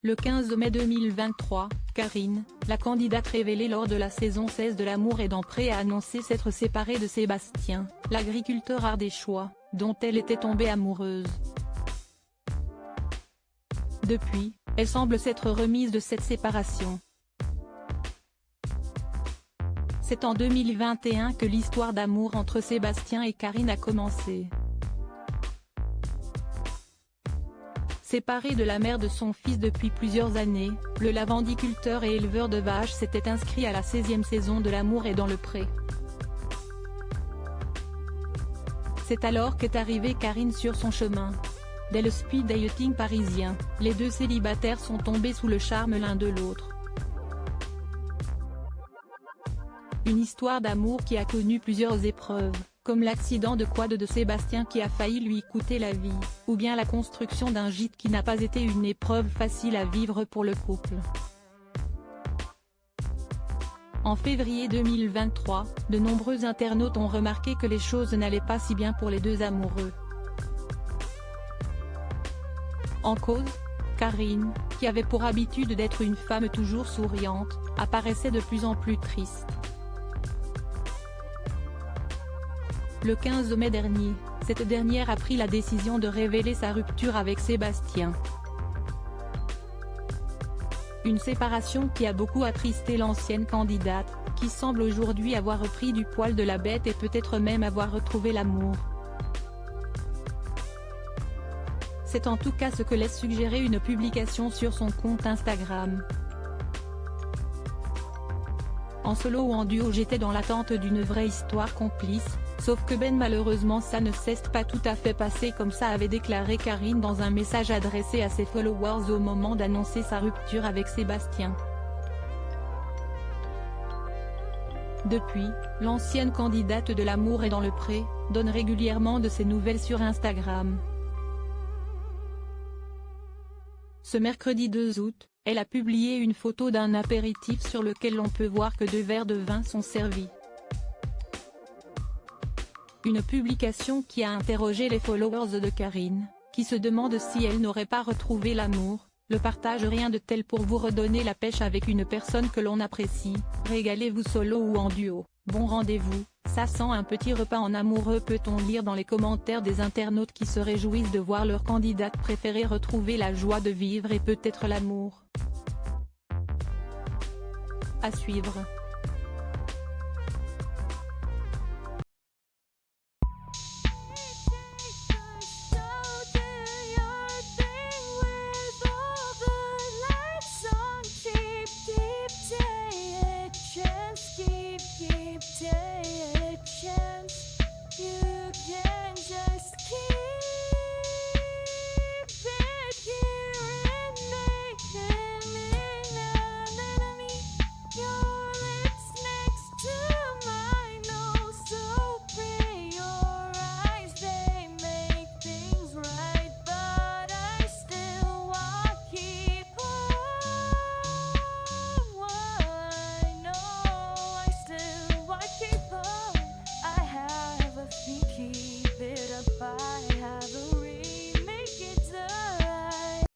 Le 15 mai 2023, Karine, la candidate révélée lors de la saison 16 de L'amour est dans Pré a annoncé s'être séparée de Sébastien, l'agriculteur ardéchois, dont elle était tombée amoureuse. Depuis, elle semble s'être remise de cette séparation. C'est en 2021 que l'histoire d'amour entre Sébastien et Karine a commencé. Séparé de la mère de son fils depuis plusieurs années, le lavandiculteur et éleveur de vaches s'était inscrit à la 16e saison de L'amour est dans le Pré. C'est alors qu'est arrivée Karine sur son chemin. Dès le speed dating parisien, les deux célibataires sont tombés sous le charme l'un de l'autre. Une histoire d'amour qui a connu plusieurs épreuves, comme l'accident de quad de Sébastien qui a failli lui coûter la vie, ou bien la construction d'un gîte qui n'a pas été une épreuve facile à vivre pour le couple. En février 2023, de nombreux internautes ont remarqué que les choses n'allaient pas si bien pour les deux amoureux. En cause, Karine, qui avait pour habitude d'être une femme toujours souriante, apparaissait de plus en plus triste. Le 15 mai dernier, cette dernière a pris la décision de révéler sa rupture avec Sébastien. Une séparation qui a beaucoup attristé l'ancienne candidate, qui semble aujourd'hui avoir repris du poil de la bête et peut-être même avoir retrouvé l'amour. C'est en tout cas ce que laisse suggérer une publication sur son compte Instagram. En solo ou en duo, j'étais dans l'attente d'une vraie histoire complice, sauf que malheureusement ça ne s'est pas tout à fait passé comme ça, avait déclaré Karine dans un message adressé à ses followers au moment d'annoncer sa rupture avec Sébastien. Depuis, l'ancienne candidate de L'amour est dans le Pré donne régulièrement de ses nouvelles sur Instagram. Ce mercredi 2 août, elle a publié une photo d'un apéritif sur lequel l'on peut voir que 2 verres de vin sont servis. Une publication qui a interrogé les followers de Karine, qui se demandent si elle n'aurait pas retrouvé l'amour. Le partage rien de tel pour vous redonner la pêche avec une personne que l'on apprécie, régalez-vous solo ou en duo, bon rendez-vous, ça sent un petit repas en amoureux, peut-on lire dans les commentaires des internautes qui se réjouissent de voir leur candidate préférée retrouver la joie de vivre et peut-être l'amour. À suivre.